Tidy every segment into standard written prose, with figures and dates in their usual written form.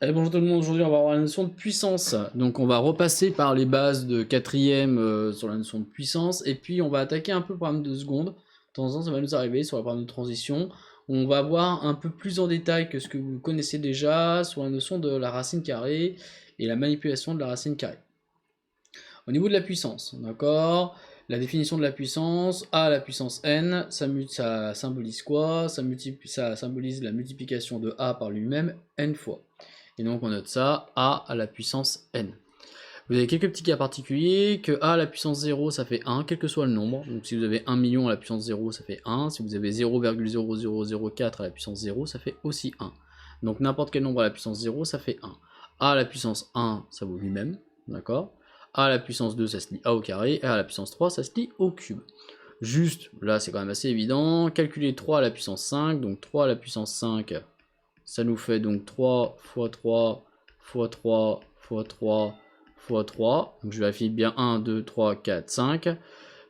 Allez, bonjour tout le monde, aujourd'hui on va voir la notion de puissance. Donc on va repasser par les bases de quatrième sur la notion de puissance, et puis on va attaquer un peu le problème de seconde. De temps en temps ça va nous arriver sur le problème de transition. On va voir un peu plus en détail que ce que vous connaissez déjà sur la notion de la racine carrée et la manipulation de la racine carrée. Au niveau de la puissance, d'accord? La définition de la puissance, a à la puissance n, ça symbolise quoi? Ça symbolise la multiplication de a par lui-même n fois. Et donc on note ça, a à la puissance n. Vous avez quelques petits cas particuliers, que a à la puissance 0 ça fait 1, quel que soit le nombre. Donc si vous avez 1 million à la puissance 0 ça fait 1, si vous avez 0,0004 à la puissance 0 ça fait aussi 1. Donc n'importe quel nombre à la puissance 0 ça fait 1. A à la puissance 1 ça vaut lui-même, d'accord? A à la puissance 2 ça se lit a au carré, et a à la puissance 3 ça se lit au cube. Juste, là c'est quand même assez évident, calculer 3 à la puissance 5, donc 3 à la puissance 5, ça nous fait donc 3 fois 3 fois 3 fois 3 fois 3. Donc je vérifie bien 1, 2, 3, 4, 5.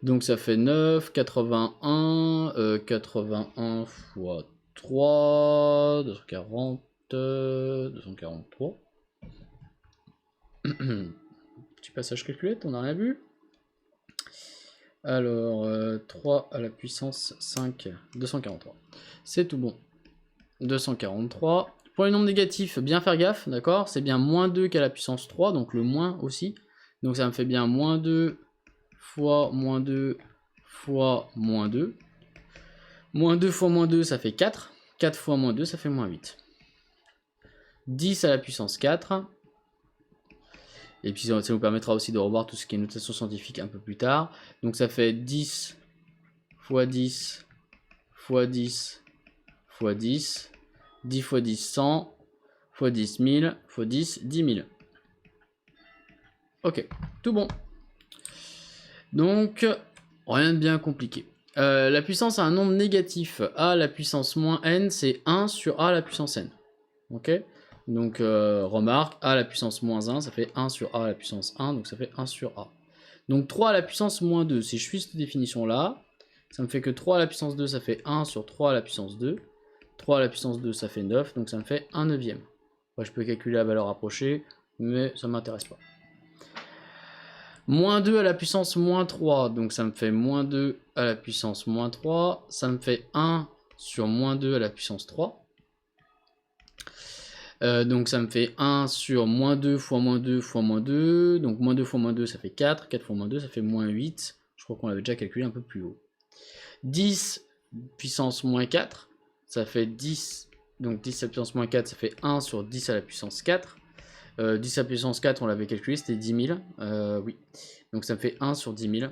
Donc ça fait 9, 81, 81 fois 3, 240, 243. Petit passage calculette, on n'a rien vu. Alors, 3 à la puissance 5, 243. C'est tout bon. 243. Pour les nombres négatifs, bien faire gaffe, d'accord? C'est bien moins 2 qu'à la puissance 3, donc le moins aussi. Donc ça me fait bien moins 2 fois moins 2 fois moins 2. Moins 2 fois moins 2, ça fait 4. 4 fois moins 2, ça fait moins 8. 10 à la puissance 4. Et puis ça nous permettra aussi de revoir tout ce qui est notation scientifique un peu plus tard. Donc ça fait 10 fois 10 fois 10 fois 10. 10 fois 10, 100, fois 10, 1000, fois 10, 10 000. Ok, tout bon. Donc, rien de bien compliqué. La puissance a un nombre négatif. A à la puissance moins n, c'est 1 sur a à la puissance n. Ok? Donc, remarque, a à la puissance moins 1, ça fait 1 sur a à la puissance 1, donc ça fait 1 sur a. Donc 3 à la puissance moins 2, si je suis cette définition-là, ça me fait que 3 à la puissance 2, ça fait 1 sur 3 à la puissance 2. 3 à la puissance 2, ça fait 9, donc ça me fait 1 neuvième. Après, je peux calculer la valeur approchée, mais ça ne m'intéresse pas. Moins 2 à la puissance moins 3, donc ça me fait moins 2 à la puissance moins 3. Ça me fait 1 sur moins 2 à la puissance 3. Donc ça me fait 1 sur moins 2 fois moins 2 fois moins 2. Donc moins 2 fois moins 2, ça fait 4. 4 fois moins 2, ça fait moins 8. Je crois qu'on l'avait déjà calculé un peu plus haut. 10 puissance moins 4. Ça fait 10, donc 10 à la puissance moins 4, ça fait 1 sur 10 à la puissance 4. 10 à la puissance 4, on l'avait calculé, c'était 10 000. Oui, donc ça me fait 1 sur 10 000.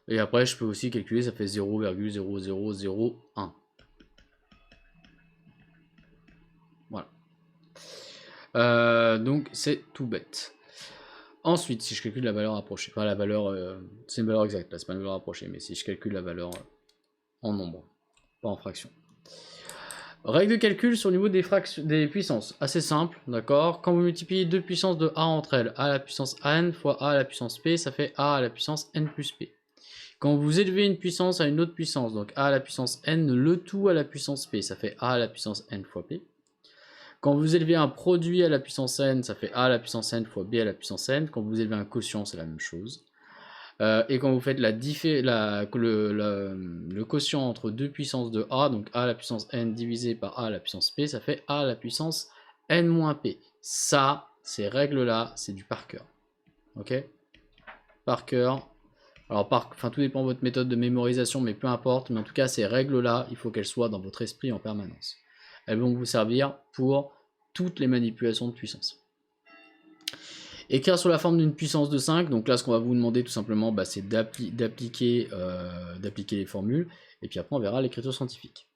Et après, je peux aussi calculer, ça fait 0,0001. Voilà. Donc c'est tout bête. Ensuite, si je calcule la valeur approchée, enfin la valeur, c'est une valeur exacte, là c'est pas une valeur approchée, mais si je calcule la valeur en nombre, pas en fraction. Règle de calcul sur le niveau des puissances, assez simple, d'accord? Quand vous multipliez deux puissances de a entre elles, a à la puissance n fois a à la puissance p, ça fait a à la puissance n plus p. Quand vous élevez une puissance à une autre puissance, donc a à la puissance n, le tout à la puissance p, ça fait a à la puissance n fois p. Quand vous élevez un produit à la puissance n, ça fait a à la puissance n fois b à la puissance n. Quand vous élevez un quotient, c'est la même chose. Et quand vous faites le quotient entre deux puissances de a, donc a à la puissance n divisé par a à la puissance p, ça fait a à la puissance n moins p. Ça, ces règles-là, c'est du par cœur. Ok? Par cœur. Alors, tout dépend de votre méthode de mémorisation, mais peu importe. Mais en tout cas, ces règles-là, il faut qu'elles soient dans votre esprit en permanence. Elles vont vous servir pour toutes les manipulations de puissance. Écrire sur la forme d'une puissance de 5, donc là ce qu'on va vous demander tout simplement, c'est d'appliquer les formules, et puis après on verra l'écriture scientifique.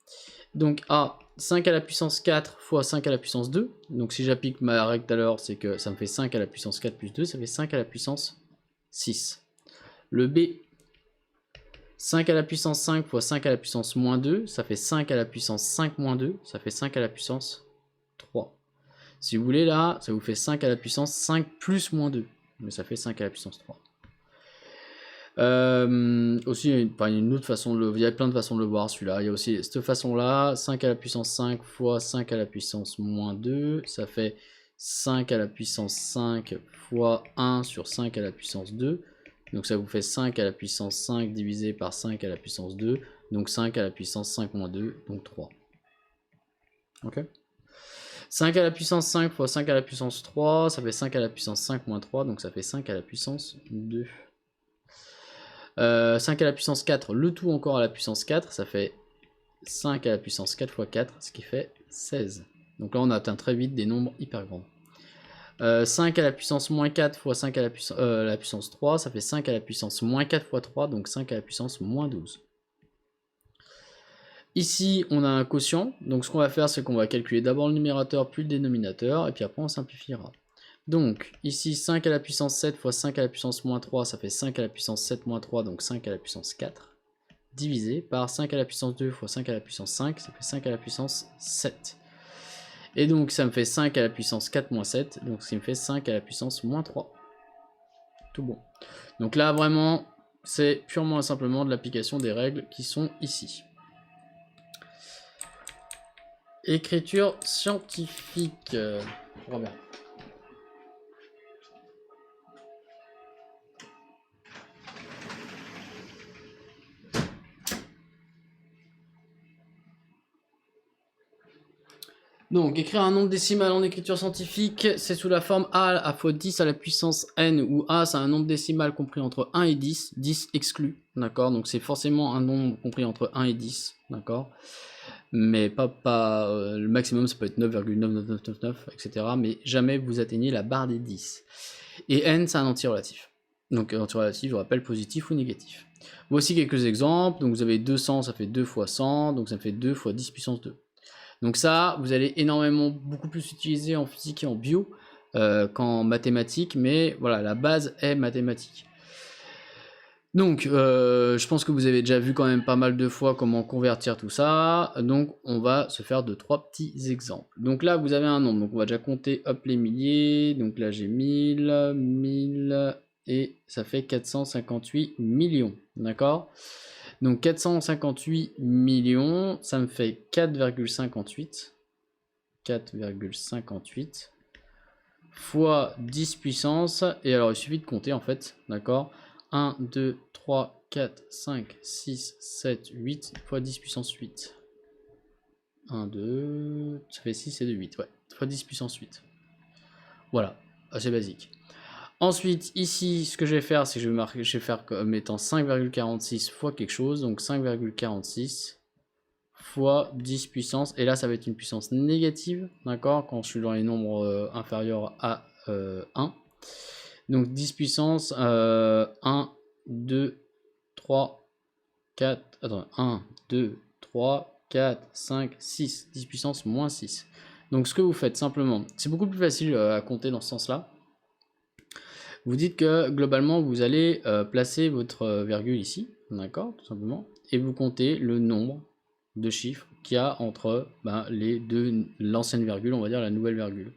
Donc A, 5 à la puissance 4 fois 5 à la puissance 2, donc si j'applique ma règle tout à l'heure, c'est que ça me fait 5 à la puissance 4 plus 2, ça fait 5 à la puissance 6. Le B, 5 à la puissance 5 fois 5 à la puissance moins 2, ça fait 5 à la puissance 5 moins 2, ça fait 5 à la puissance 3. Si vous voulez, là, ça vous fait 5 à la puissance 5 plus moins 2. Mais ça fait 5 à la puissance 3. Aussi, il y a une autre façon de il y a plein de façons de le voir celui-là. Il y a aussi cette façon-là, 5 à la puissance 5 fois 5 à la puissance moins 2, ça fait 5 à la puissance 5 fois 1 sur 5 à la puissance 2. Donc ça vous fait 5 à la puissance 5 divisé par 5 à la puissance 2. Donc 5 à la puissance 5 moins 2, donc 3. Ok. 5 à la puissance 5 fois 5 à la puissance 3, ça fait 5 à la puissance 5 moins 3, donc ça fait 5 à la puissance 2. 5 à la puissance 4, le tout encore à la puissance 4, ça fait 5 à la puissance 4 fois 4, ce qui fait 16. Donc là on atteint très vite des nombres hyper grands. 5 à la puissance moins 4 fois 5 à la puissance 3, ça fait 5 à la puissance moins 4 fois 3, donc 5 à la puissance moins 12. Ici, on a un quotient, donc ce qu'on va faire, c'est qu'on va calculer d'abord le numérateur puis le dénominateur, et puis après on simplifiera. Donc, ici, 5 à la puissance 7 fois 5 à la puissance moins 3, ça fait 5 à la puissance 7 moins 3, donc 5 à la puissance 4, divisé par 5 à la puissance 2 fois 5 à la puissance 5, ça fait 5 à la puissance 7. Et donc, ça me fait 5 à la puissance 4 moins 7, donc ce qui me fait 5 à la puissance moins 3. Tout bon. Donc là, vraiment, c'est purement et simplement de l'application des règles qui sont ici. Écriture scientifique. Robert. Donc, écrire un nombre décimal en écriture scientifique, c'est sous la forme A fois 10 à la puissance n, où A, c'est un nombre décimal compris entre 1 et 10, 10 exclu, d'accord? Donc, c'est forcément un nombre compris entre 1 et 10, d'accord? Mais pas le maximum, ça peut être 9,99999, etc. Mais jamais vous atteignez la barre des 10. Et n, c'est un antirelatif. Donc, antirelatif, je rappelle, positif ou négatif. Voici quelques exemples. Donc, vous avez 200, ça fait 2 fois 100, donc ça fait 2 fois 10 puissance 2. Donc ça, vous allez beaucoup plus utiliser en physique et en bio qu'en mathématiques, mais voilà, la base est mathématique. Donc, je pense que vous avez déjà vu quand même pas mal de fois comment convertir tout ça, donc on va se faire 2-3 petits exemples. Donc là, vous avez un nombre, donc on va déjà compter, hop, les milliers, donc là j'ai 1000, 1000, et ça fait 458 millions, d'accord ? Donc 458 millions, ça me fait 4,58 fois 10 puissance, et alors il suffit de compter en fait, d'accord ? 1, 2, 3, 4, 5, 6, 7, 8 fois 10 puissance 8. 1, 2, ça fait 6 et 2, 8, ouais, fois 10 puissance 8. Voilà, assez basique. Ensuite, ici, ce que je vais faire, c'est que je vais faire comme étant 5,46 fois quelque chose, donc 5,46 fois 10 puissance, et là, ça va être une puissance négative, d'accord, quand je suis dans les nombres inférieurs à 1. Donc 10 puissance 1, 2, 3, 4, attends, 1, 2, 3, 4, 5, 6, 10 puissance moins 6. Donc ce que vous faites simplement, c'est beaucoup plus facile à compter dans ce sens-là. Vous dites que globalement vous allez placer votre virgule ici, d'accord, tout simplement, et vous comptez le nombre de chiffres qu'il y a entre les deux, l'ancienne virgule, on va dire la nouvelle virgule.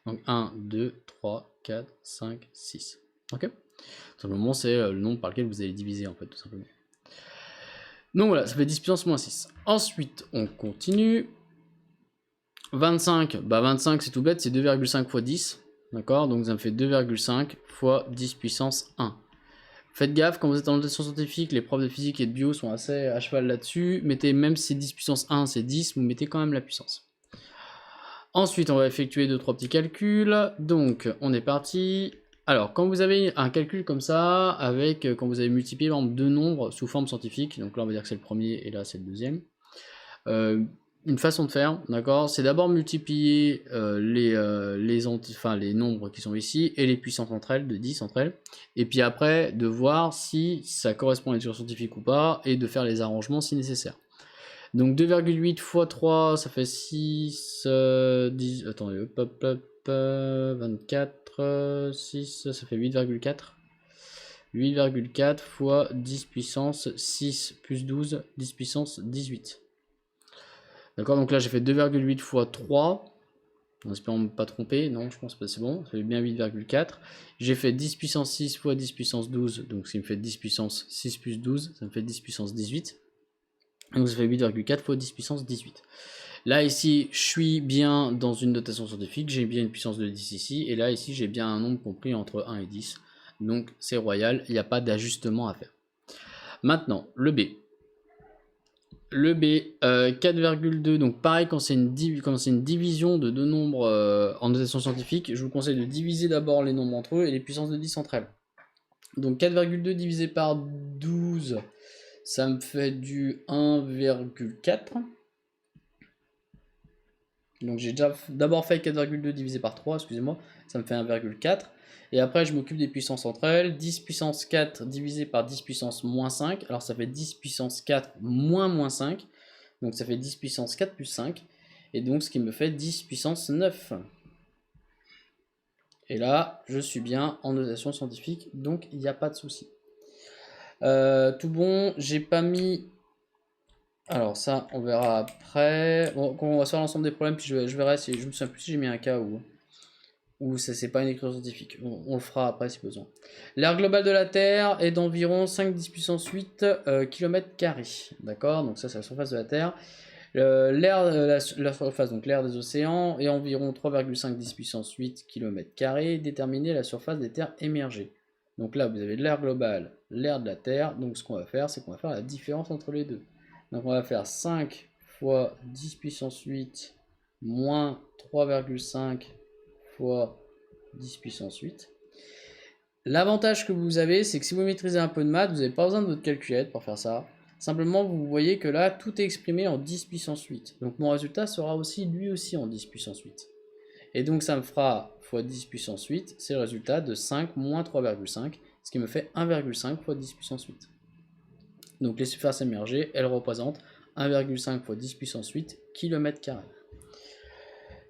Donc 1, 2, 3, 4, 5, 6. Ok. Tout simplement, c'est le nombre par lequel vous allez diviser en fait, tout simplement. Donc voilà, ça fait 10 puissance moins 6. Ensuite, on continue. 25, 25 c'est tout bête, c'est 2,5 fois 10. D'accord, donc ça me fait 2,5 fois 10 puissance 1. Faites gaffe, quand vous êtes en notation scientifique, les profs de physique et de bio sont assez à cheval là-dessus. Mettez, même si c'est 10 puissance 1, c'est 10, vous mettez quand même la puissance. Ensuite, on va effectuer 2-3 petits calculs. Donc, on est parti. Alors, quand vous avez un calcul comme ça, quand vous avez multiplié par exemple deux nombres sous forme scientifique, donc là on va dire que c'est le premier et là c'est le deuxième. Une façon de faire, d'accord, c'est d'abord multiplier les nombres qui sont ici et les puissances entre elles, de 10 entre elles, et puis après de voir si ça correspond à une écriture scientifique ou pas, et de faire les arrangements si nécessaire. Donc 2,8 fois 3, ça fait 6, 10, attendez, 24, 6, ça fait 8,4. 8,4 fois 10 puissance 6 plus 12, 10 puissance 18. D'accord, donc là j'ai fait 2,8 fois 3. En espérant ne pas tromper, non, je pense pas, c'est bon, ça fait bien 8,4. J'ai fait 10 puissance 6 fois 10 puissance 12, donc ce qui me fait 10 puissance 6 plus 12, ça me fait 10 puissance 18. Donc ça fait 8,4 fois 10 puissance 18. Là, ici, je suis bien dans une notation scientifique, j'ai bien une puissance de 10 ici, et là, ici, j'ai bien un nombre compris entre 1 et 10. Donc c'est royal, il n'y a pas d'ajustement à faire. Maintenant, le B. Le B, 4,2, donc pareil, quand c'est une division de deux nombres en notation scientifique, je vous conseille de diviser d'abord les nombres entre eux et les puissances de 10 entre elles. Donc 4,2 divisé par 12, ça me fait du 1,4. Donc j'ai déjà d'abord fait 4,2 divisé par 3, excusez-moi, ça me fait 1,4. Et après, je m'occupe des puissances entre elles. 10 puissance 4 divisé par 10 puissance moins 5. Alors ça fait 10 puissance 4 moins 5. Donc ça fait 10 puissance 4 plus 5. Et donc ce qui me fait 10 puissance 9. Et là, je suis bien en notation scientifique, donc il n'y a pas de souci. Tout bon, j'ai pas mis... Alors ça, on verra après. Bon, on va faire l'ensemble des problèmes, puis je verrai si je me souviens plus si j'ai mis un cas ou ça c'est pas une écriture scientifique. On le fera après si besoin. L'aire globale de la Terre est d'environ 5-10 puissance 8 km². D'accord, donc ça c'est la surface de la Terre. La surface, donc l'aire des océans, est environ 3,5-10 puissance 8 km². Déterminer la surface des terres émergées. Donc là, vous avez l'aire globale, l'aire de la Terre. Donc ce qu'on va faire, c'est qu'on va faire la différence entre les deux. Donc on va faire 5 fois 10 puissance 8 moins 3,5 fois 10 puissance 8. L'avantage que vous avez, c'est que si vous maîtrisez un peu de maths, vous n'avez pas besoin de votre calculette pour faire ça. Simplement, vous voyez que là, tout est exprimé en 10 puissance 8. Donc mon résultat sera aussi, lui aussi, en 10 puissance 8. Et donc ça me fera fois 10 puissance 8, c'est le résultat de 5 moins 3,5, ce qui me fait 1,5 fois 10 puissance 8. Donc les surfaces émergées, elles représentent 1,5 fois 10 puissance 8 km².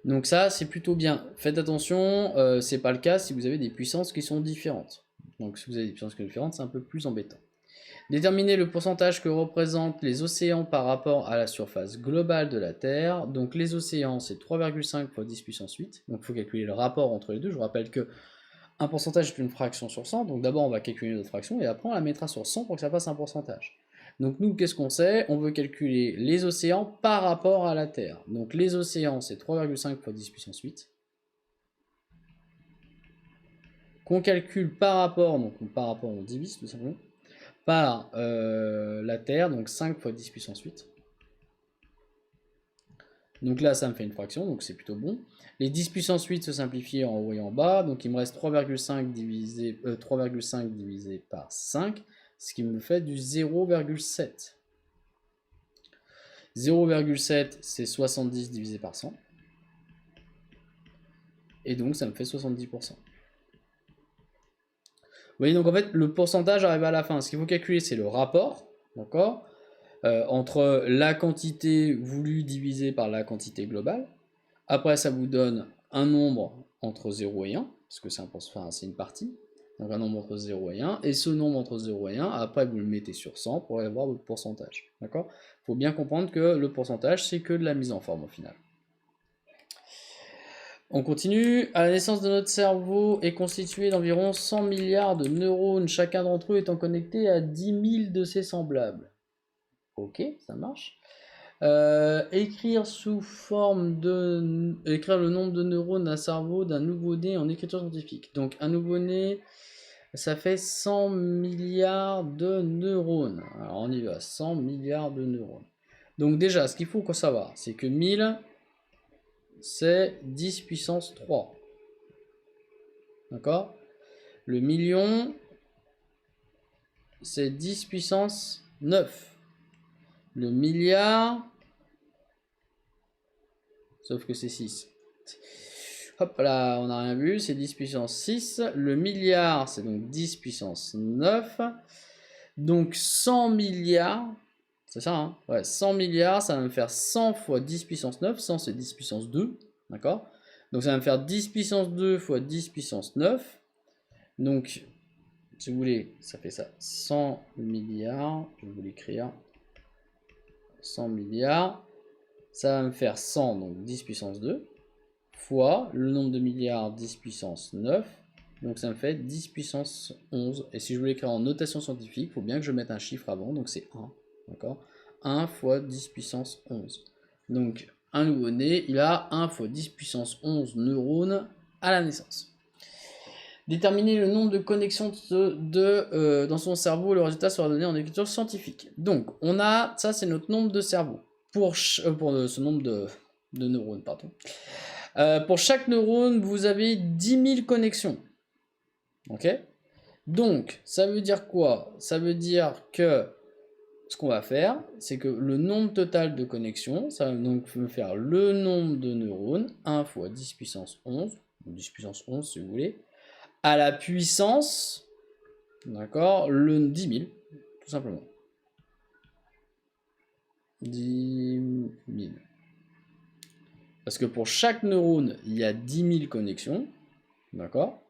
Donc ça, c'est plutôt bien. Faites attention, c'est pas le cas si vous avez des puissances qui sont différentes. Donc si vous avez des puissances qui sont différentes, c'est un peu plus embêtant. Déterminer le pourcentage que représentent les océans par rapport à la surface globale de la Terre. Donc les océans, c'est 3,5 fois 10 puissance 8. Donc il faut calculer le rapport entre les deux. Je vous rappelle que un pourcentage est une fraction sur 100. Donc d'abord, on va calculer notre fraction et après, on la mettra sur 100 pour que ça fasse un pourcentage. Donc nous, qu'est-ce qu'on sait? On veut calculer les océans par rapport à la Terre. Donc les océans, c'est 3,5 fois 10 puissance 8. Qu'on calcule par rapport, donc par rapport on divise tout simplement, par la Terre, donc 5 fois 10 puissance 8. Donc là, ça me fait une fraction, donc c'est plutôt bon. Les 10 puissance 8 se simplifient en haut et en bas, donc il me reste 3,5 divisé par 5, ce qui me fait du 0,7. 0,7, c'est 70 divisé par 100. Et donc, ça me fait 70%. Vous voyez, donc en fait, le pourcentage arrive à la fin. Ce qu'il faut calculer, c'est le rapport, d'accord, entre la quantité voulue divisée par la quantité globale. Après, ça vous donne un nombre entre 0 et 1, parce que c'est une partie. Donc un nombre entre 0 et 1. Et ce nombre entre 0 et 1, après, vous le mettez sur 100 pour avoir votre pourcentage. D'accord ? Il faut bien comprendre que le pourcentage, c'est que de la mise en forme au final. On continue. À la naissance de notre cerveau est constitué d'environ 100 milliards de neurones, chacun d'entre eux étant connecté à 10 000 de ses semblables. Ok, ça marche. Écrire sous forme de... Écrire le nombre de neurones d'un cerveau d'un nouveau-né en écriture scientifique. Donc un nouveau-né, ça fait 100 milliards de neurones. Alors on y va, 100 milliards de neurones. Donc déjà, ce qu'il faut savoir, c'est que 1000, c'est 10 puissance 3. D'accord? Le million, c'est 10 puissance 9. Le milliard, sauf que c'est 6. Hop là, on n'a rien vu, c'est 10 puissance 6. Le milliard, c'est donc 10 puissance 9. Donc 100 milliards, c'est ça, hein? Ouais, 100 milliards, ça va me faire 100 fois 10 puissance 9. 100, c'est 10 puissance 2, d'accord? Donc ça va me faire 10 puissance 2 fois 10 puissance 9. Donc, si vous voulez, ça fait ça, 100 milliards, je vais vous l'écrire, 100 milliards, ça va me faire 100, donc 10 puissance 2, fois le nombre de milliards 10 puissance 9. Donc ça me fait 10 puissance 11. Et si je voulais écrire en notation scientifique, il faut bien que je mette un chiffre avant, donc c'est 1. D'accord, 1 fois 10 puissance 11. Donc un nouveau-né, il a 1 fois 10 puissance 11 neurones à la naissance. Déterminer le nombre de connexions dans son cerveau, le résultat sera donné en écriture scientifique. Donc on a, ça c'est notre nombre de cerveaux, pour ce nombre de neurones, pardon. Pour chaque neurone, vous avez 10 000 connexions. Ok? Donc, ça veut dire quoi? Ça veut dire que ce qu'on va faire, c'est que le nombre total de connexions, ça va donc me faire le nombre de neurones, 1 fois 10 puissance 11, ou 10 puissance 11 si vous voulez, à la puissance, d'accord, le 10 000, tout simplement. 10 000. Parce que pour chaque neurone, il y a 10 000 connexions, d'accord?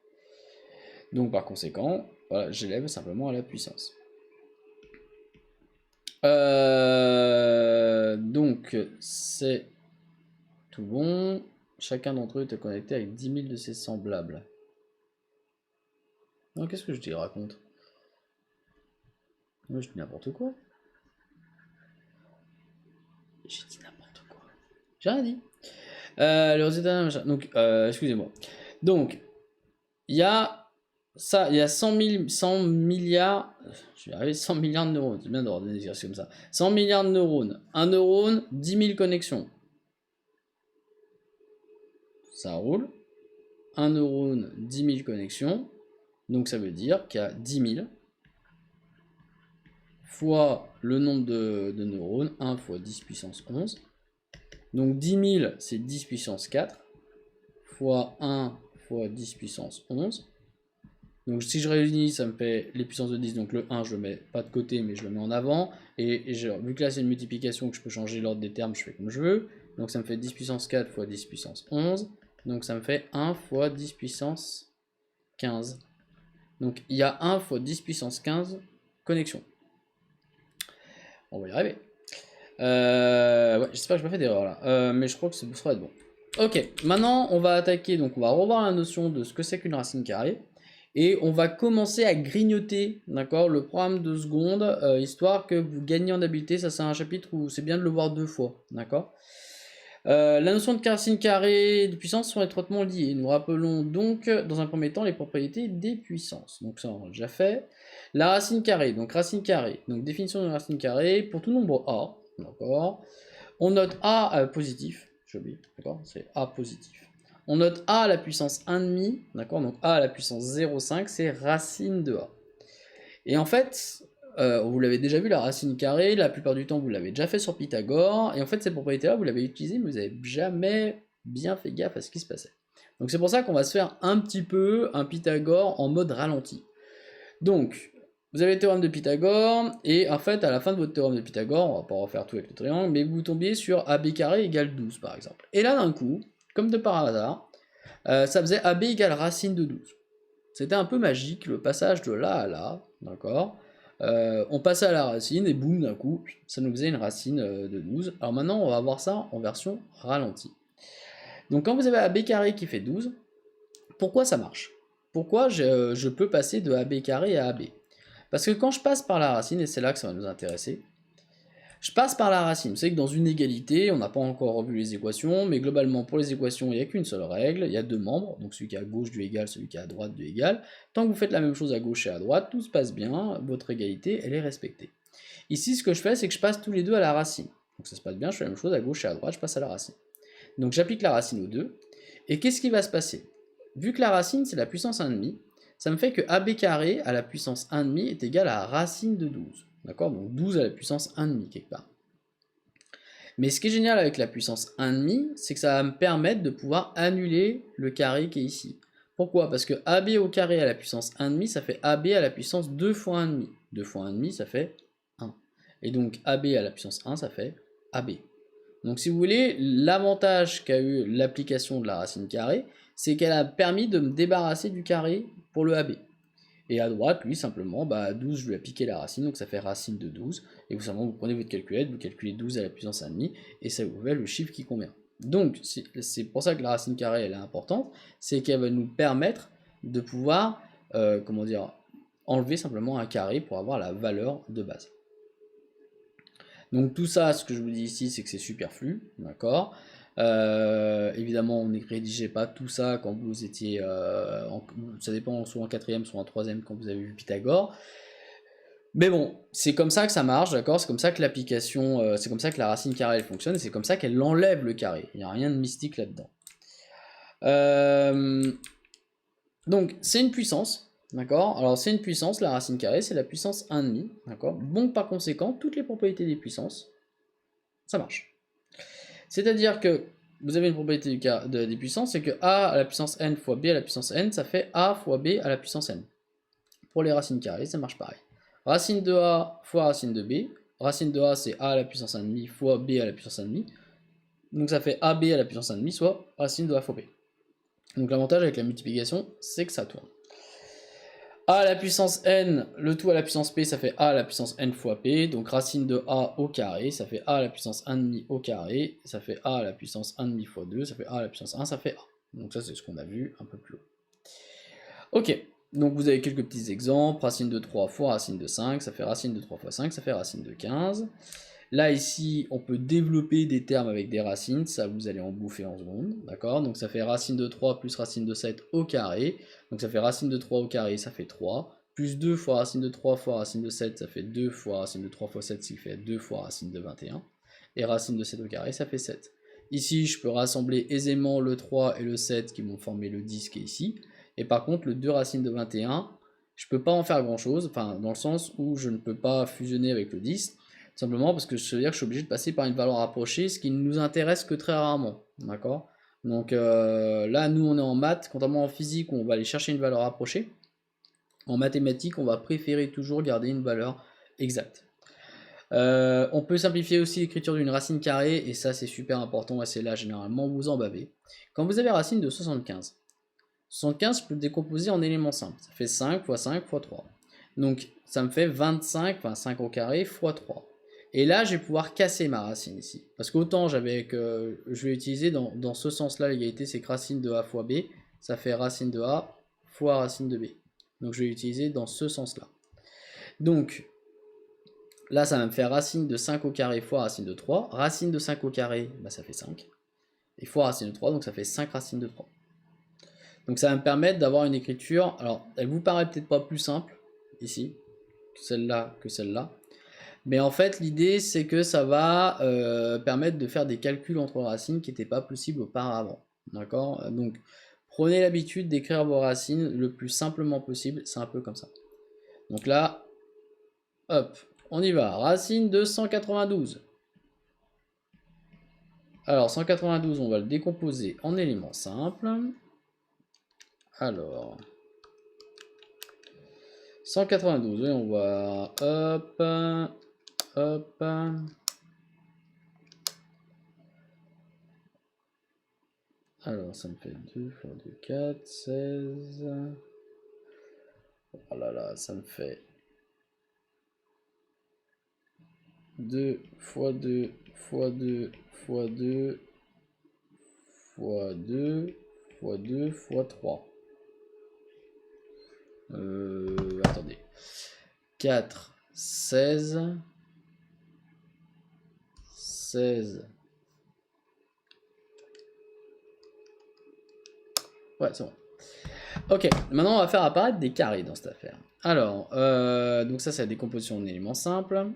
Donc par conséquent, voilà, j'élève simplement à la puissance. Donc c'est tout bon. Chacun d'entre eux est connecté avec 10 000 de ses semblables. Non, qu'est-ce que je dis, raconte? Moi, je dis n'importe quoi. J'ai dit n'importe quoi. J'ai rien dit. Le résultat, donc, excusez-moi. Donc, il y a ça, il y a 100 milliards, je vais arriver 100 milliards de neurones, c'est bien d'avoir des exercices comme ça. 100 milliards de neurones. Un neurone, 10 000 connexions. Ça roule. Un neurone, 10 000 connexions. Donc ça veut dire qu'il y a 10 000 fois le nombre de neurones, 1 fois 10 puissance 11. Donc 10 000, c'est 10 puissance 4, fois 1 fois 10 puissance 11. Donc si je réunis, ça me fait les puissances de 10, donc le 1, je le mets pas de côté, mais je le mets en avant. Et vu que là, c'est une multiplication, que je peux changer l'ordre des termes, je fais comme je veux. Donc ça me fait 10 puissance 4 fois 10 puissance 11. Donc ça me fait 1 fois 10 puissance 15. Donc il y a 1 fois 10 puissance 15 connexions. On va y arriver. Ouais, j'espère que je n'ai pas fait d'erreur là. Mais je crois que ça devrait être bon. Ok, maintenant on va attaquer, donc on va revoir la notion de ce que c'est qu'une racine carrée. Et on va commencer à grignoter, d'accord, le programme de seconde, histoire que vous gagnez en habileté. Ça c'est un chapitre où c'est bien de le voir 2 fois, d'accord. La notion de racine carrée et de puissance sont étroitement liées. Nous rappelons donc dans un premier temps les propriétés des puissances. Donc ça on l'a déjà fait. La racine carrée, donc définition de racine carrée pour tout nombre A, d'accord. On note A positif, j'oublie, d'accord, c'est A positif. On note A à la puissance 1,5, d'accord, donc A à la puissance 0,5, c'est racine de A. Et en fait, vous l'avez déjà vu, la racine carrée, la plupart du temps, vous l'avez déjà fait sur Pythagore, et en fait, ces propriétés-là, vous l'avez utilisé, mais vous n'avez jamais bien fait gaffe à ce qui se passait. Donc c'est pour ça qu'on va se faire un petit peu un Pythagore en mode ralenti. Donc, vous avez le théorème de Pythagore, et en fait, à la fin de votre théorème de Pythagore, on va pas refaire tout avec le triangle, mais vous tombiez sur AB carré égale 12, par exemple. Et là, d'un coup, comme de par hasard, ça faisait AB égale racine de 12. C'était un peu magique, le passage de là à là, d'accord. On passait à la racine, et boum, d'un coup, ça nous faisait une racine de 12. Alors maintenant, on va voir ça en version ralentie. Donc quand vous avez AB carré qui fait 12, pourquoi ça marche? Pourquoi je peux passer de AB carré à AB? Parce que quand je passe par la racine, et c'est là que ça va nous intéresser, je passe par la racine. Vous savez que dans une égalité, on n'a pas encore revu les équations, mais globalement pour les équations, il n'y a qu'une seule règle, il y a 2 membres, donc celui qui est à gauche du égal, celui qui est à droite du égal. Tant que vous faites la même chose à gauche et à droite, tout se passe bien, votre égalité, elle est respectée. Ici, ce que je fais, c'est que je passe tous les deux à la racine. Donc ça se passe bien, je fais la même chose à gauche et à droite, je passe à la racine. Donc j'applique la racine aux deux, et qu'est-ce qui va se passer? Vu que la racine, c'est la puissance 1,5, ça me fait que AB carré à la puissance 1,5 est égal à racine de 12. D'accord? Donc 12 à la puissance 1,5 quelque part. Mais ce qui est génial avec la puissance 1,5, c'est que ça va me permettre de pouvoir annuler le carré qui est ici. Pourquoi? Parce que AB au carré à la puissance 1,5, ça fait AB à la puissance 2 fois 1,5. 2 fois 1,5, ça fait 1. Et donc AB à la puissance 1, ça fait AB. Donc si vous voulez, l'avantage qu'a eu l'application de la racine carrée, c'est qu'elle a permis de me débarrasser du carré pour le AB. Et à droite, lui, simplement, à 12, je lui ai appliqué la racine, donc ça fait racine de 12. Et vous, simplement, vous prenez votre calculette, vous calculez 12 à la puissance 1,5, et ça vous fait le chiffre qui convient. Donc, c'est pour ça que la racine carrée, elle est importante, c'est qu'elle va nous permettre de pouvoir, comment dire, enlever simplement un carré pour avoir la valeur de base. Donc tout ça, ce que je vous dis ici, c'est que c'est superflu, d'accord. Évidemment, on ne rédigeait pas tout ça quand vous étiez, ça dépend, soit en quatrième, soit en troisième, quand vous avez vu Pythagore. Mais bon, c'est comme ça que ça marche, d'accord. C'est comme ça que l'application, c'est comme ça que la racine carrée elle fonctionne, et c'est comme ça qu'elle enlève le carré. Il n'y a rien de mystique là-dedans. Donc c'est une puissance, d'accord. Alors c'est une puissance, la racine carrée, c'est la puissance 1,5, d'accord. Donc par conséquent, toutes les propriétés des puissances, ça marche. C'est-à-dire que vous avez une propriété des puissances, c'est que a à la puissance n fois b à la puissance n, ça fait a fois b à la puissance n. Pour les racines carrées, ça marche pareil. Racine de a fois racine de b. Racine de a, c'est a à la puissance 1,5 fois b à la puissance 1,5. Donc ça fait ab à la puissance 1,5, soit racine de a fois b. Donc l'avantage avec la multiplication, c'est que ça tourne. A à la puissance n, le tout à la puissance p, ça fait a à la puissance n fois p. Donc racine de a au carré, ça fait a à la puissance 1,5 au carré. Ça fait a à la puissance 1,5 fois 2, ça fait a à la puissance 1, ça fait a. Donc ça, c'est ce qu'on a vu un peu plus haut. Ok, donc vous avez quelques petits exemples. Racine de 3 fois racine de 5, ça fait racine de 3 fois 5, ça fait racine de 15. Là, ici, on peut développer des termes avec des racines, ça vous allez en bouffer en secondes, d'accord. Donc ça fait racine de 3 plus racine de 7 au carré, donc ça fait racine de 3 au carré, ça fait 3, plus 2 fois racine de 3 fois racine de 7, ça fait 2 fois racine de 3 fois 7, ce qui fait 2 fois racine de 21, et racine de 7 au carré, ça fait 7. Ici, je peux rassembler aisément le 3 et le 7 qui vont former le 10 qui est ici, et par contre, le 2 racine de 21, je ne peux pas en faire grand chose, enfin dans le sens où je ne peux pas fusionner avec le 10, simplement parce que je veux dire que je suis obligé de passer par une valeur rapprochée, ce qui ne nous intéresse que très rarement, d'accord. Donc là, nous on est en maths, contrairement en physique où on va aller chercher une valeur rapprochée, en mathématiques on va préférer toujours garder une valeur exacte. On peut simplifier aussi l'écriture d'une racine carrée, et ça c'est super important, et c'est là généralement vous en bavez. Quand vous avez racine de 75, 75 je peux le décomposer en éléments simples, ça fait 5 fois 5 fois 3. Donc ça me fait 25, enfin 5 au carré fois 3. Et là, je vais pouvoir casser ma racine ici. Parce qu'autant j'avais que je vais utiliser dans ce sens-là, l'égalité, c'est que racine de a fois b, ça fait racine de a fois racine de b. Donc je vais utiliser dans ce sens-là. Donc là, ça va me faire racine de 5 au carré fois racine de 3. Racine de 5 au carré, bah, ça fait 5. Et fois racine de 3, donc ça fait 5 racines de 3. Donc ça va me permettre d'avoir une écriture, alors elle vous paraît peut-être pas plus simple, ici, que celle-là. Mais en fait, l'idée, c'est que ça va permettre de faire des calculs entre racines qui n'étaient pas possibles auparavant. D'accord. Donc, prenez l'habitude d'écrire vos racines le plus simplement possible. C'est un peu comme ça. Donc là, hop, on y va. Racine de 192. Alors, 192, on va le décomposer en éléments simples. Alors, 192, et on va... Hop, hop... Alors, ça me fait 2 fois 2, 4, 16. Oh là là, ça me fait 2 fois 2 fois 2 fois 2 fois 2 fois 2 fois 3. Attendez. 4, 16. 16. Ouais, c'est bon. Ok, maintenant on va faire apparaître des carrés dans cette affaire. Alors, donc ça c'est la décomposition en éléments simples.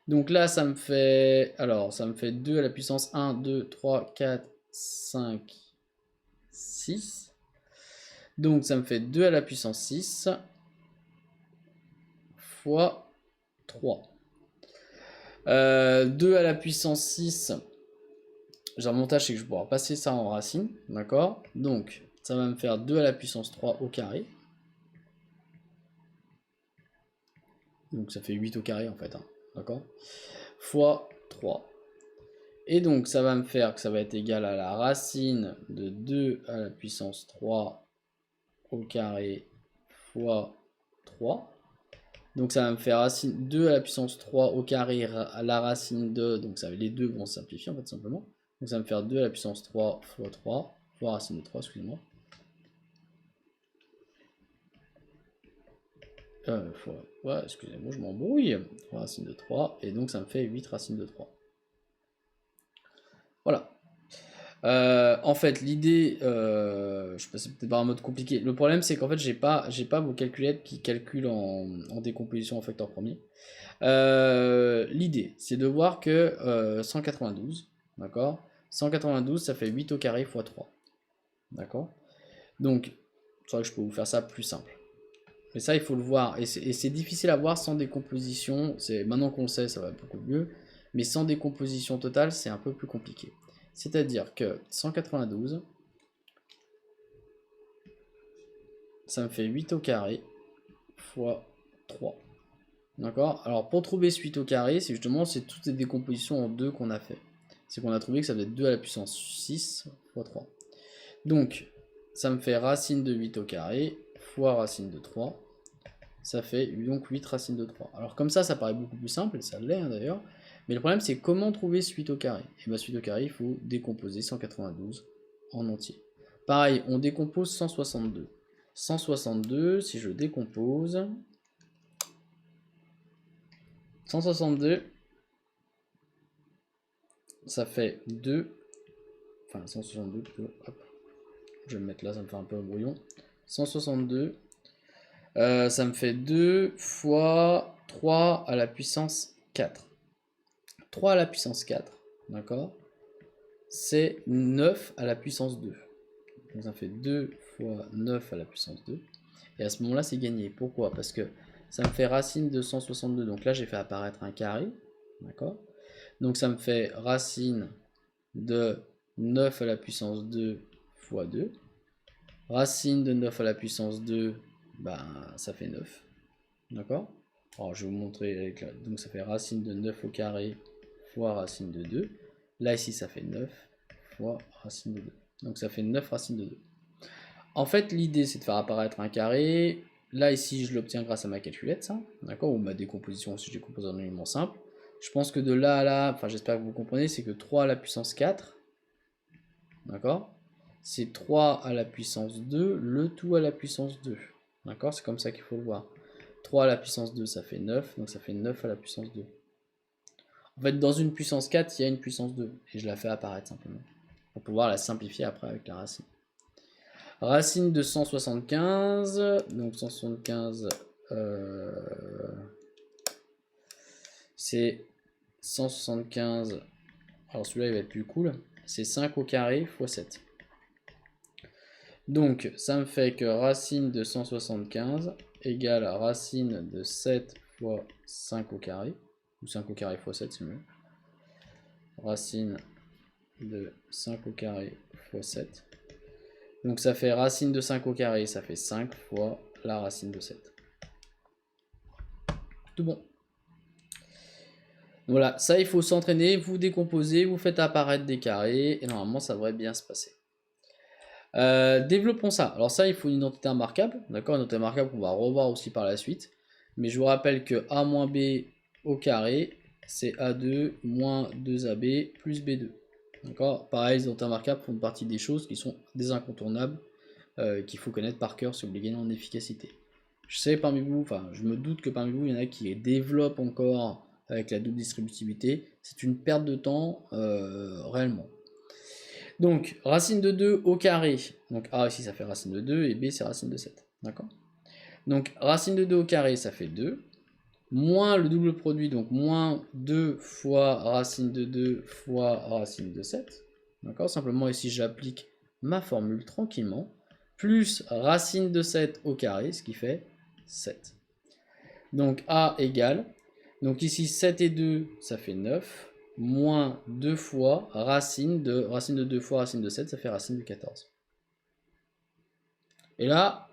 Donc là ça me fait, alors ça me fait 2 à la puissance 1, 2, 3, 4, 5, 6. Donc ça me fait 2 à la puissance 6 fois 3. 2 à la puissance 6, l'avantage c'est que je vais pouvoir passer ça en racine, d'accord. Donc ça va me faire 2 à la puissance 3 au carré. Donc ça fait 8 au carré en fait, hein, d'accord. Fois 3. Et donc ça va me faire que ça va être égal à la racine de 2 à la puissance 3 au carré fois 3. Donc ça va me faire racine 2 à la puissance 3 au carré à la racine de, donc ça, les deux vont se simplifier en fait simplement. Donc ça va me faire 2 à la puissance 3 fois 3, fois racine de 3, excusez-moi. Ouais, excusez-moi, je m'embrouille. 3 racines de 3, et donc ça me fait 8 racines de 3. Voilà. En fait, l'idée, je passais peut-être par un mode compliqué. Le problème, c'est qu'en fait, j'ai pas vos calculettes qui calculent en décomposition en facteur premier. L'idée, c'est de voir que 192, d'accord, 192, ça fait 8 au carré fois 3. D'accord. Donc, c'est vrai que je peux vous faire ça plus simple. Mais ça, il faut le voir. Et c'est difficile à voir sans décomposition. Maintenant qu'on le sait, ça va beaucoup mieux. Mais sans décomposition totale, c'est un peu plus compliqué. C'est-à-dire que 192, ça me fait 8 au carré fois 3. D'accord. Alors, pour trouver ce 8 au carré, c'est toutes les décompositions en 2 qu'on a fait. C'est qu'on a trouvé que ça faisait 2 à la puissance 6 fois 3. Donc, ça me fait racine de 8 au carré fois racine de 3. Ça fait donc 8 racines de 3. Alors comme ça paraît beaucoup plus simple, et ça l'est d'ailleurs. Mais le problème, c'est comment trouver ce 8 au carré. Et bien, ce 8 au carré, il faut décomposer 192 en entier. Pareil, on décompose 162. 162, si je décompose... 162, ça fait 2... Enfin, 162, hop. Je vais me mettre là, ça me fait un peu un brouillon. 162, ça me fait 2 fois 3 à la puissance 4. 3 à la puissance 4, d'accord, c'est 9 à la puissance 2. Donc ça fait 2 fois 9 à la puissance 2. Et à ce moment-là, c'est gagné. Pourquoi? Parce que ça me fait racine de 162. Donc là, j'ai fait apparaître un carré. D'accord. Donc ça me fait racine de 9 à la puissance 2 fois 2. Racine de 9 à la puissance 2, ben, ça fait 9. D'accord. Alors je vais vous montrer avec la... Donc ça fait racine de 9 au carré fois racine de 2. Là ici ça fait 9 fois racine de 2. Donc ça fait 9 racines de 2. En fait l'idée c'est de faire apparaître un carré. Là ici je l'obtiens grâce à ma calculette, ça, d'accord, ou ma décomposition si je décompose en éléments simples. Je pense que de là à là, enfin j'espère que vous comprenez, c'est que 3 à la puissance 4, d'accord, c'est 3 à la puissance 2, le tout à la puissance 2. D'accord, c'est comme ça qu'il faut le voir. 3 à la puissance 2, ça fait 9, donc ça fait 9 à la puissance 2. En fait, dans une puissance 4, il y a une puissance 2, et je la fais apparaître simplement, pour pouvoir la simplifier après avec la racine. Racine de 175, donc 175, c'est 175, alors celui-là il va être plus cool, c'est 5 au carré fois 7. Donc ça me fait que racine de 175 égale racine de 7 fois 5 au carré, ou 5 au carré fois 7 c'est mieux. Racine de 5 au carré fois 7. Donc ça fait racine de 5 au carré, ça fait 5 fois la racine de 7. Tout bon. Voilà, ça il faut s'entraîner, vous décomposez, vous faites apparaître des carrés, et normalement ça devrait bien se passer. Développons ça. Alors ça, il faut une identité immarquable, d'accord, une identité immarquable qu'on va revoir aussi par la suite. Mais je vous rappelle que a moins b au carré, c'est a2 moins 2ab plus b2. D'accord. Pareil, les identités immarquables font partie des choses qui sont des incontournables, qu'il faut connaître par cœur si vous voulez gagner en efficacité. Je sais parmi vous, enfin je me doute que parmi vous, il y en a qui les développent encore avec la double distributivité. C'est une perte de temps réellement. Donc, racine de 2 au carré. Donc, A ici, ça fait racine de 2 et B, c'est racine de 7. D'accord. Donc, racine de 2 au carré, ça fait 2. Moins le double produit, donc moins 2 fois racine de 2 fois racine de 7. D'accord. Simplement, ici, j'applique ma formule tranquillement. Plus racine de 7 au carré, ce qui fait 7. Donc, A égale. Donc, ici, 7 et 2, ça fait 9. Moins 2 fois racine de 2 fois racine de 7, ça fait racine de 14. Et là,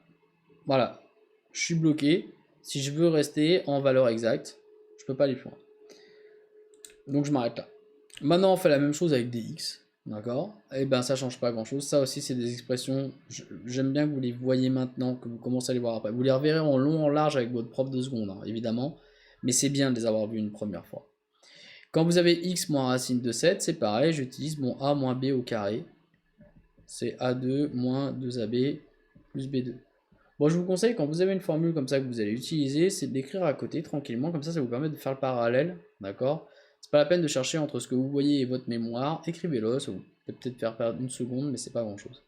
voilà, je suis bloqué. Si je veux rester en valeur exacte, je peux pas aller plus loin. Donc je m'arrête là. Maintenant, on fait la même chose avec des x, d'accord? Et ben ça change pas grand chose. Ça aussi, c'est des expressions, j'aime bien que vous les voyez maintenant, que vous commencez à les voir après. Vous les reverrez en long, en large avec votre prof de seconde, hein, évidemment. Mais c'est bien de les avoir vus une première fois. Quand vous avez x moins racine de 7, c'est pareil, j'utilise mon a moins b au carré. C'est a2 moins 2ab plus b2. Bon, je vous conseille, quand vous avez une formule comme ça que vous allez utiliser, c'est d'écrire à côté tranquillement, comme ça vous permet de faire le parallèle, d'accord? C'est pas la peine de chercher entre ce que vous voyez et votre mémoire, écrivez-le, ça vous peut peut-être faire perdre une seconde, mais c'est pas grand chose.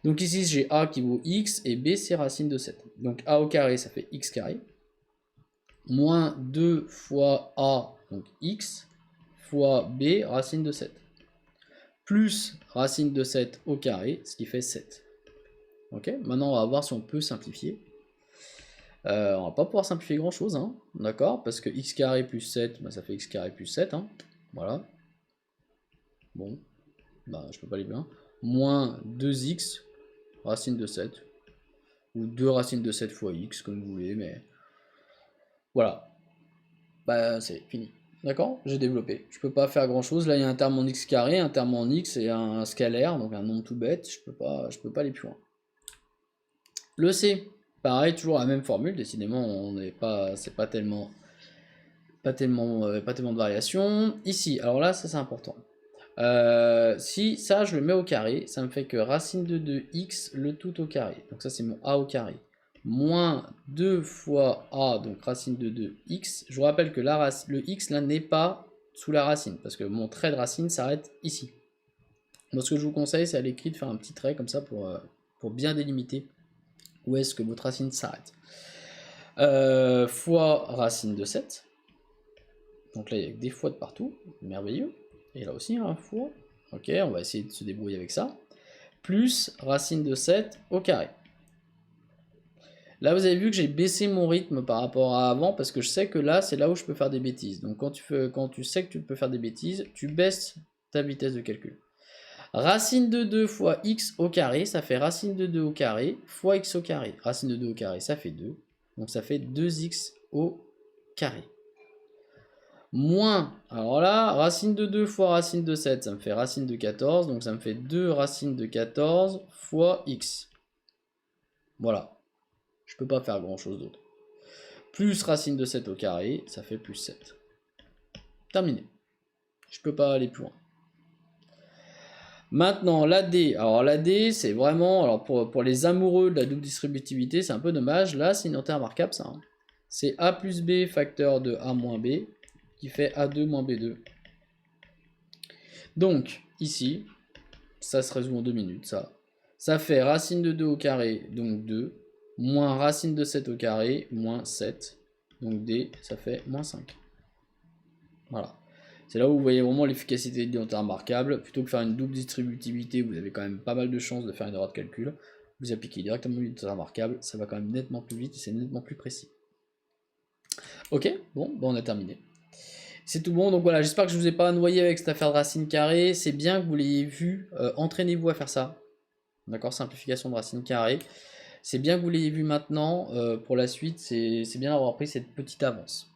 Donc ici, j'ai a qui vaut x, et b c'est racine de 7. Donc a au carré, ça fait x carré, moins 2 fois a, donc x, fois b, racine de 7. Plus racine de 7 au carré, ce qui fait 7. Ok, maintenant on va voir si on peut simplifier. On va pas pouvoir simplifier grand chose, hein, d'accord, parce que x carré plus 7, bah, ça fait x carré plus 7, hein, voilà. Bon, bah, je peux pas aller bien. Moins 2x, racine de 7, ou 2 racines de 7 fois x, comme vous voulez, mais voilà. Bah, c'est fini. D'accord? J'ai développé. Je peux pas faire grand chose. Là, il y a un terme en x carré, un terme en x et un scalaire, donc un nombre tout bête. Je peux pas aller plus loin. Le C, pareil, toujours la même formule. Décidément, on n'est pas, c'est pas tellement de variation. Ici, alors là, ça c'est important. Si ça, je le mets au carré, ça me fait que racine de 2x, le tout au carré. Donc ça, c'est mon a au carré. Moins 2 fois a, donc racine de 2x. Je vous rappelle que le x là n'est pas sous la racine, parce que mon trait de racine s'arrête ici. Donc ce que je vous conseille, c'est à l'écrit de faire un petit trait comme ça pour bien délimiter où est-ce que votre racine s'arrête. Fois racine de 7. Donc là, il y a des fois de partout. Merveilleux. Et là aussi, un fois. Ok, on va essayer de se débrouiller avec ça. Plus racine de 7 au carré. Là, vous avez vu que j'ai baissé mon rythme par rapport à avant, parce que je sais que là, c'est là où je peux faire des bêtises. Donc quand tu sais que tu peux faire des bêtises, tu baisses ta vitesse de calcul. Racine de 2 fois x au carré, ça fait racine de 2 au carré fois x au carré. Racine de 2 au carré, ça fait 2. Donc ça fait 2x au carré. Moins, alors là, racine de 2 fois racine de 7, ça me fait racine de 14. Donc ça me fait 2 racine de 14 fois x. Voilà. Je peux pas faire grand chose d'autre. Plus racine de 7 au carré, ça fait plus 7. Terminé. Je peux pas aller plus loin. Maintenant, l'AD. Alors l'AD, c'est vraiment, alors pour les amoureux de la double distributivité, c'est un peu dommage. Là, c'est une unité remarquable, ça. Hein. C'est A plus B facteur de A moins B, qui fait A2 moins B2. Donc, ici, ça se résout en 2 minutes, ça. Ça fait racine de 2 au carré, donc 2, moins racine de 7 au carré, moins 7. Donc D, ça fait moins 5. Voilà. C'est là où vous voyez vraiment l'efficacité de l'identité remarquable. Plutôt que faire une double distributivité, vous avez quand même pas mal de chances de faire une erreur de calcul. Vous appliquez directement l'identité remarquable, ça va quand même nettement plus vite et c'est nettement plus précis. Ok, bon, on a terminé. C'est tout bon, donc voilà, j'espère que je ne vous ai pas noyé avec cette affaire de racine carrée. C'est bien que vous l'ayez vu, entraînez-vous à faire ça. D'accord, simplification de racine carrée. C'est bien que vous l'ayez vu maintenant, pour la suite, c'est bien d'avoir pris cette petite avance.